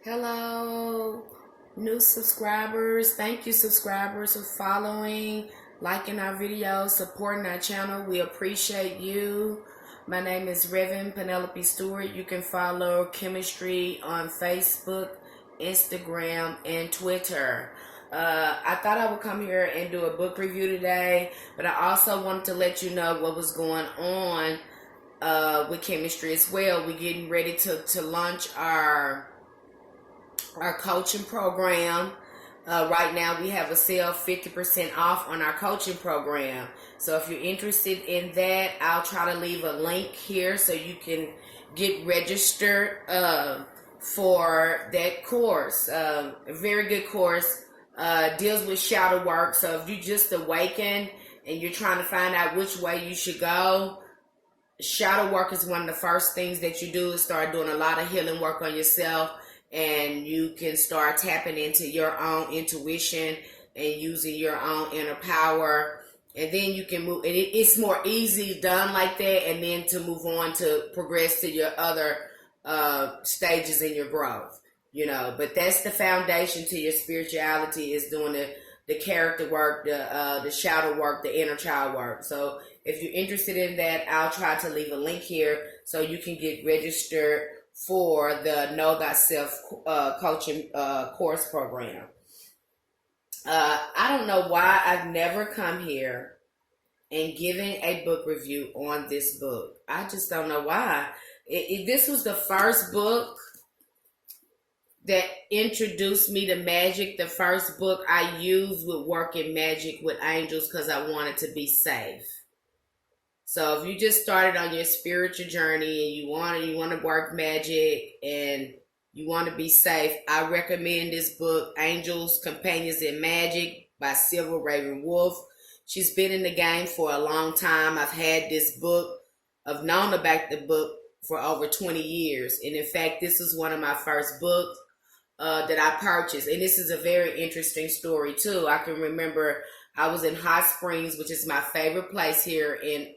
Hello, new subscribers. Thank you, subscribers, for following, liking our videos, supporting our channel. We appreciate you. My name is Reverend Penelope Stewart. You can follow Chemistry on Facebook, Instagram, and Twitter. I thought I would come here and do a book review today, but I also wanted to let you know what was going on with Chemistry as well. We're getting ready to launch our coaching program. Right now we have a sale 50% off on our coaching program. So if you're interested in that, I'll try to leave a link here so you can get registered for that course. A very good course. Deals with shadow work. So if you just awakened and you're trying to find out which way you should go, shadow work is one of the first things that you do, is start doing a lot of healing work on yourself, and you can start tapping into your own intuition and using your own inner power, and then you can move, and it's more easy done like that, and then to move on to progress to your other stages in your growth, but that's the foundation to your spirituality, is doing the character work, the shadow work, the inner child work. So if you're interested in that, I'll try to leave a link here so you can get registered for the Know Thyself coaching course program. I don't know why I've never come here and given a book review on this book. I just don't know why. This was the first book that introduced me to magic, the first book I used with working magic with angels, because I wanted to be safe. So if you just started on your spiritual journey and you want to work magic and you want to be safe, I recommend this book, Angels, Companions in Magic by Silver Raven Wolf. She's been in the game for a long time. I've had this book. I've known about the book for over 20 years. And in fact, this is one of my first books that I purchased. And this is a very interesting story too. I can remember I was in Hot Springs, which is my favorite place here in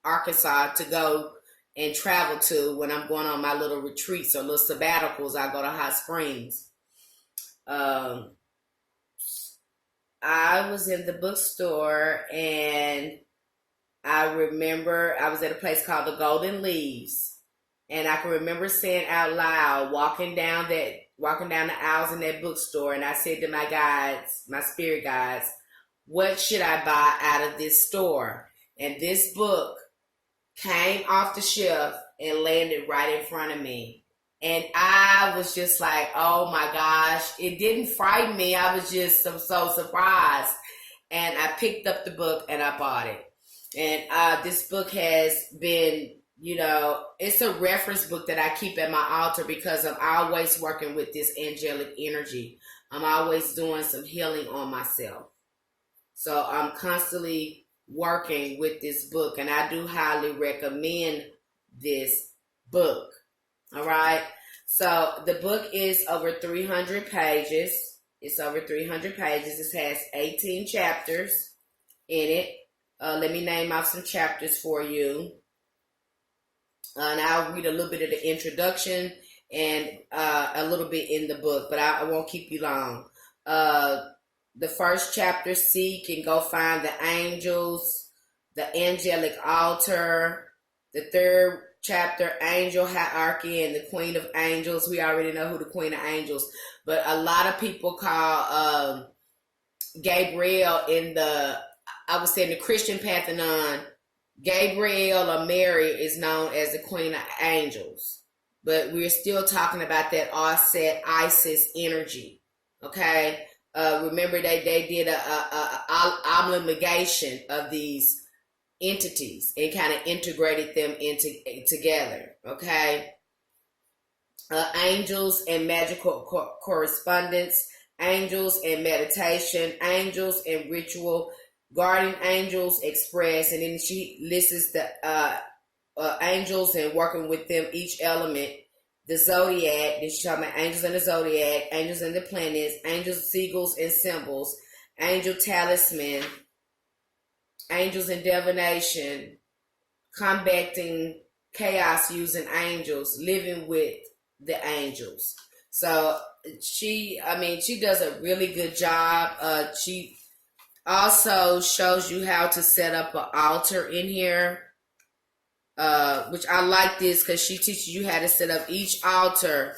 Arkansas to go and travel to when I'm going on my little retreats or little sabbaticals. I go to Hot Springs. I was in the bookstore, and I remember I was at a place called the Golden Leaves, and I can remember saying out loud, walking down the aisles in that bookstore, and I said to my guides, my spirit guides, what should I buy out of this store? And this book came off the shelf and landed right in front of me. And I was just like, oh my gosh, it didn't frighten me. I was just so surprised. And I picked up the book and I bought it. And this book has been, it's a reference book that I keep at my altar because I'm always working with this angelic energy. I'm always doing some healing on myself. So I'm constantly working with this book, and I do highly recommend this book. All right. So the book is over 300 pages. It's over 300 pages. It has 18 chapters in it. Let me name off some chapters for you. And I'll read a little bit of the introduction and a little bit in the book, but I won't keep you long. The first chapter, Seek and Go Find the Angels, the Angelic Altar. The third chapter, Angel Hierarchy and the Queen of Angels. We already know who the Queen of Angels, but a lot of people call Gabriel in the Christian Pantheon, Gabriel or Mary is known as the Queen of Angels. But we're still talking about that Osset Isis energy, okay? Remember they did a amalgamation of these entities and kind of integrated them together. Okay, angels and magical correspondence, angels and meditation, angels and ritual, guardian angels express, and then she lists the angels and working with them, each element. The zodiac, then she's talking about angels in the zodiac, angels in the planets, angels, seagulls, and symbols, angel talisman, angels in divination, combating chaos using angels, living with the angels. So she does a really good job. She also shows you how to set up an altar in here, which I like this because she teaches you how to set up each altar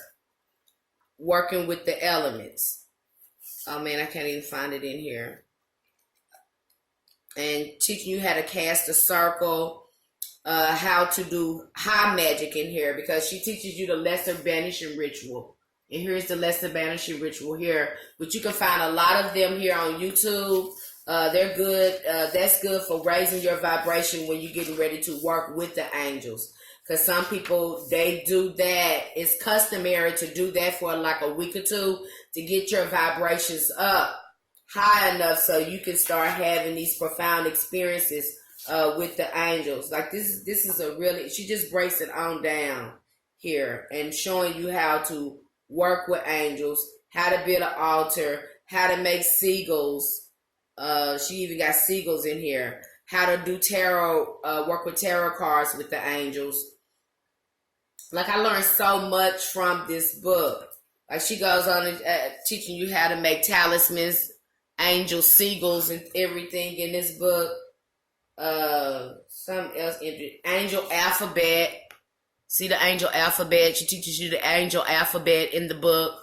working with the elements. Oh man, I can't even find it in here. And teaching you how to cast a circle, how to do high magic in here because she teaches you the lesser banishing ritual. And here's the lesser banishing ritual here, which you can find a lot of them here on YouTube. They're good. That's good for raising your vibration when you're getting ready to work with the angels. Because some people, they do that. It's customary to do that for like a week or two to get your vibrations up high enough so you can start having these profound experiences with the angels. Like this is a really, she just breaks it on down here and showing you how to work with angels, how to build an altar, how to make seagulls. She even got seagulls in here. How to do tarot, work with tarot cards with the angels. Like I learned so much from this book. Like she goes on teaching you how to make talismans, angel seagulls, and everything in this book. Something else interesting. Angel alphabet. See the angel alphabet. She teaches you the angel alphabet in the book.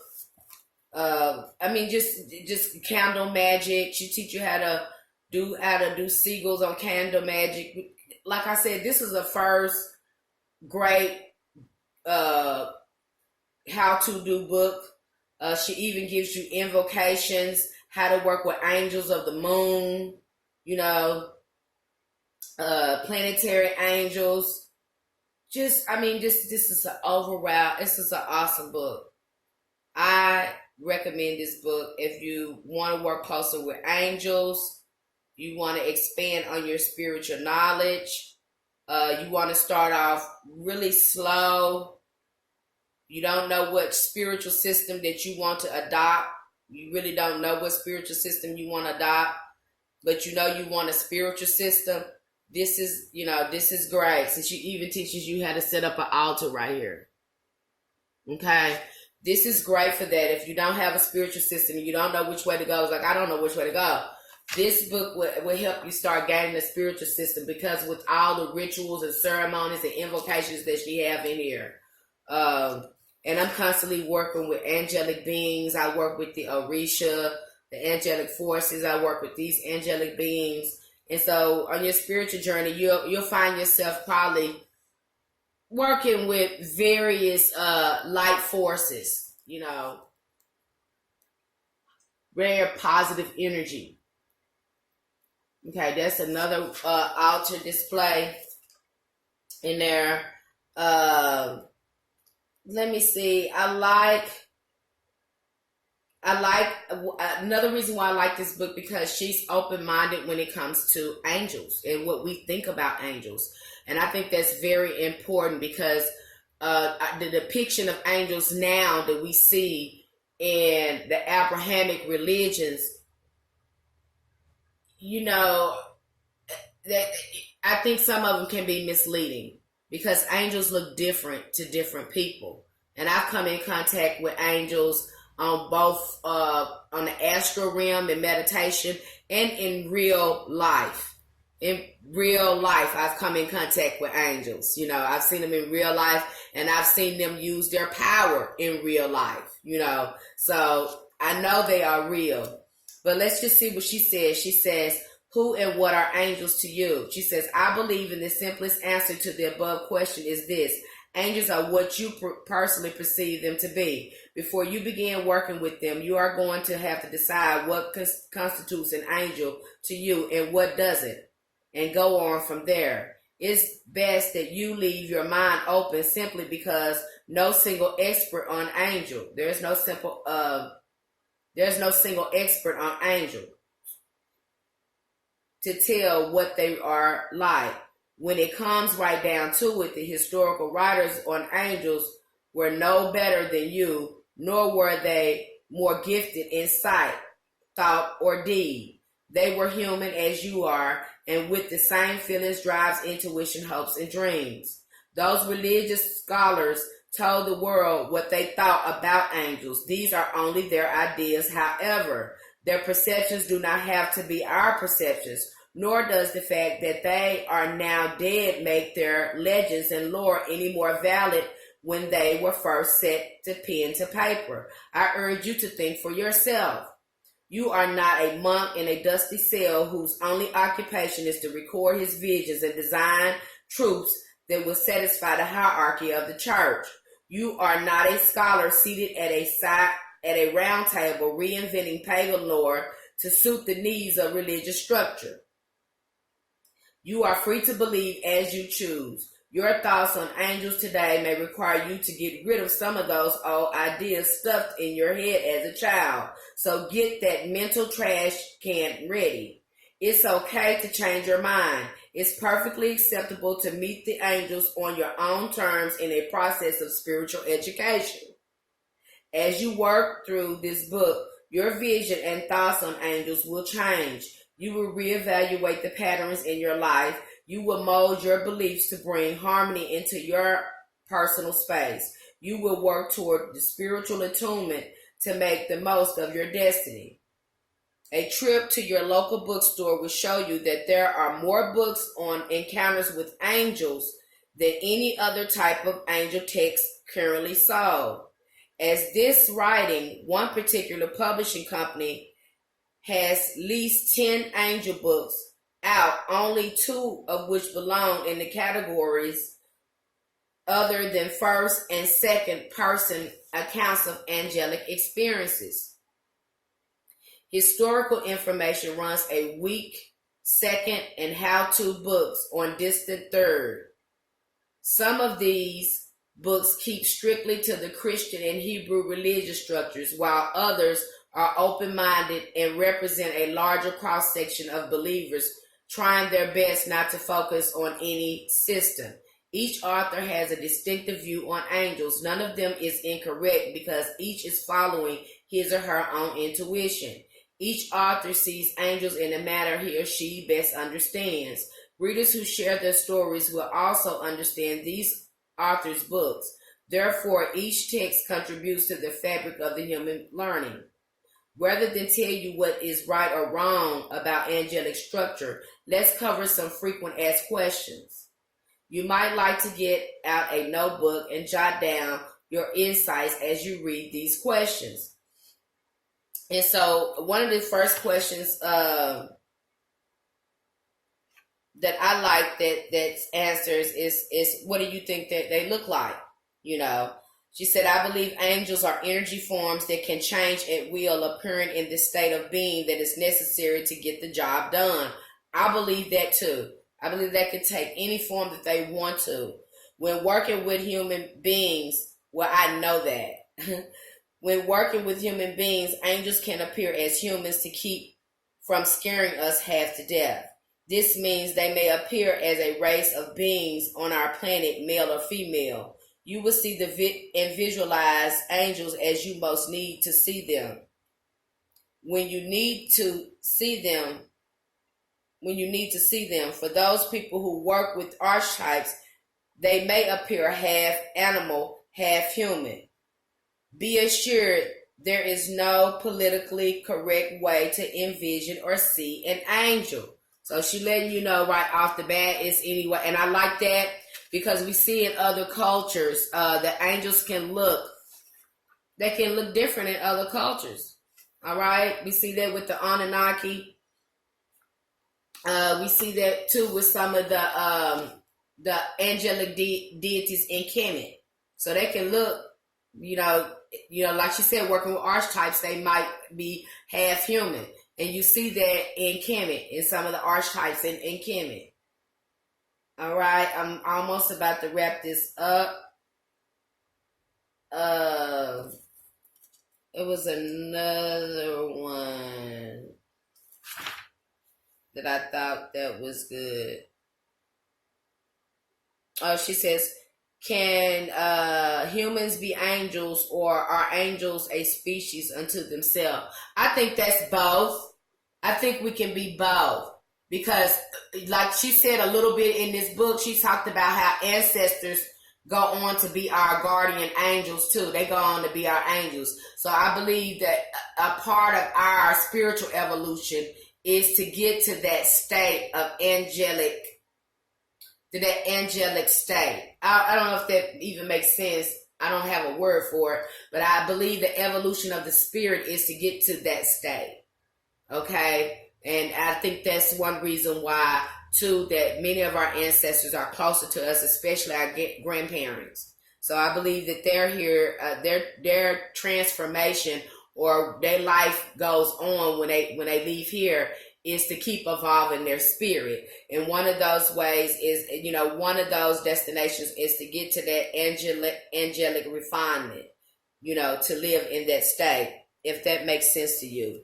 Just candle magic. She teaches you how to do seagulls on candle magic. Like I said, this is the first great how to do book. She even gives you invocations, how to work with angels of the moon, planetary angels. This is an overall, this is an awesome book. I recommend this book if you want to work closer with angels, you want to expand on your spiritual knowledge, you want to start off really slow, you don't know what spiritual system that you want to adopt, you really don't know what spiritual system you want to adopt, but you know you want a spiritual system. This is great. So she even teaches you how to set up an altar right here. Okay. This is great for that. If you don't have a spiritual system, you don't know which way to go. It's like, I don't know which way to go. This book will help you start gaining a spiritual system because with all the rituals and ceremonies and invocations that she have in here. And I'm constantly working with angelic beings. I work with the Orisha, the angelic forces. I work with these angelic beings. And so on your spiritual journey, you'll find yourself probably working with various light forces, very positive energy. Okay, that's another altar display in there. Let me see. I like another reason why I like this book because she's open-minded when it comes to angels and what we think about angels. And I think that's very important because the depiction of angels now that we see in the Abrahamic religions, that I think some of them can be misleading because angels look different to different people. And I've come in contact with angels on both on the astral realm in meditation and in real life. In real life, I've come in contact with angels. I've seen them in real life and I've seen them use their power in real life, So I know they are real. But let's just see what she says. She says, who and what are angels to you? She says, I believe in the simplest answer to the above question is this. Angels are what you personally perceive them to be. Before you begin working with them, you are going to have to decide what constitutes an angel to you and what doesn't, and go on from there. It's best that you leave your mind open simply because no single expert on angel. There's no single expert on angel to tell what they are like. When it comes right down to it, the historical writers on angels were no better than you, nor were they more gifted in sight, thought, or deed. They were human as you are, and with the same feelings, drives, intuition, hopes, and dreams. Those religious scholars told the world what they thought about angels. These are only their ideas. However, their perceptions do not have to be our perceptions, nor does the fact that they are now dead make their legends and lore any more valid when they were first set to pen to paper. I urge you to think for yourself. You are not a monk in a dusty cell whose only occupation is to record his visions and design truths that will satisfy the hierarchy of the church. You are not a scholar seated at a round table reinventing pagan lore to suit the needs of religious structure. You are free to believe as you choose. Your thoughts on angels today may require you to get rid of some of those old ideas stuffed in your head as a child. So get that mental trash can ready. It's okay to change your mind. It's perfectly acceptable to meet the angels on your own terms in a process of spiritual education. As you work through this book, your vision and thoughts on angels will change. You will reevaluate the patterns in your life. You will mold your beliefs to bring harmony into your personal space. You will work toward the spiritual attunement to make the most of your destiny. A trip to your local bookstore will show you that there are more books on encounters with angels than any other type of angel text currently sold. As this writing, one particular publishing company has least 10 angel books out, only 2 of which belong in the categories other than first and second person accounts of angelic experiences. Historical information runs a weak second and how-to books on distant third. Some of these books keep strictly to the Christian and Hebrew religious structures, while others are open-minded and represent a larger cross-section of believers trying their best not to focus on any system. Each author has a distinctive view on angels. None of them is incorrect because each is following his or her own intuition. Each author sees angels in a manner he or she best understands. Readers who share their stories will also understand these authors' books. Therefore, each text contributes to the fabric of the human learning. Rather than tell you what is right or wrong about angelic structure, let's cover some frequent asked questions. You might like to get out a notebook and jot down your insights as you read these questions. And so one of the first questions that I like that answers is what do you think that they look like? You know, she said, I believe angels are energy forms that can change at will, appearing in the state of being that is necessary to get the job done. I believe that too. I believe they could take any form that they want to. When working with human beings, well, I know that. When working with human beings, angels can appear as humans to keep from scaring us half to death. This means they may appear as a race of beings on our planet, male or female. You will see and visualize angels as you most need to see them. When you need to see them, for those people who work with archetypes, they may appear half animal, half human. Be assured there is no politically correct way to envision or see an angel. So she letting you know right off the bat is anyway, and I like that because we see in other cultures that angels can look different in other cultures. All right, we see that with the Anunnaki. We see that too with some of the angelic deities in Kemet. So they can look, like she said, working with archetypes, they might be half human. And you see that in Kemet, in some of the archetypes in Kemet. All right, I'm almost about to wrap this up. It was another one that I thought that was good. She says, can humans be angels, or are angels a species unto themselves? I think that's both. I think we can be both. Because like she said a little bit in this book, she talked about how ancestors go on to be our guardian angels too. They go on to be our angels. So I believe that a part of our spiritual evolution is to get to that state of angelic, to that angelic state. I don't know if that even makes sense. I don't have a word for it, but I believe the evolution of the spirit is to get to that state. Okay? And I think that's one reason why, too, that many of our ancestors are closer to us, especially our grandparents. So I believe that they're here, their transformation or their life goes on when they leave here is to keep evolving their spirit. And one of those ways is, one of those destinations is to get to that angelic refinement, to live in that state, if that makes sense to you.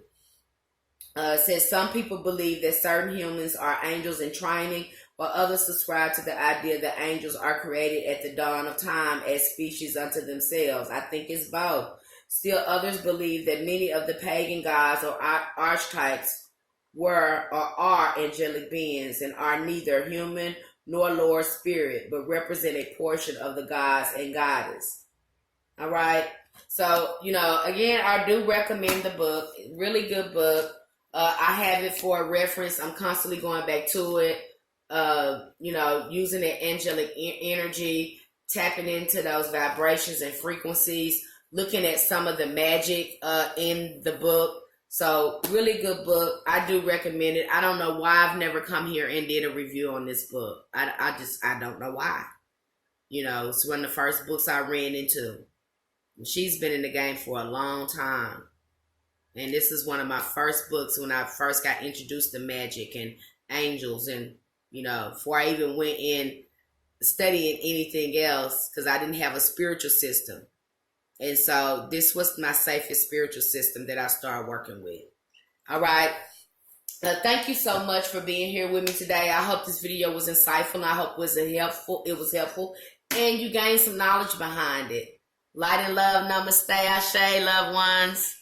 Says some people believe that certain humans are angels in training, while others subscribe to the idea that angels are created at the dawn of time as species unto themselves. I think it's both. Still, others believe that many of the pagan gods or archetypes were or are angelic beings and are neither human nor Lord spirit, but represent a portion of the gods and goddess. All right. So, again, I do recommend the book. Really good book. I have it for a reference. I'm constantly going back to it, using the angelic energy, tapping into those vibrations and frequencies, looking at some of the magic in the book. So really good book. I do recommend it. I don't know why I've never come here and did a review on this book. I don't know why. It's one of the first books I ran into. She's been in the game for a long time. And this is one of my first books when I first got introduced to magic and angels. And, before I even went in studying anything else, because I didn't have a spiritual system. And so this was my safest spiritual system that I started working with. All right. Thank you so much for being here with me today. I hope this video was insightful. I hope it was helpful. And you gained some knowledge behind it. Light and love. Namaste. Ashe, loved ones.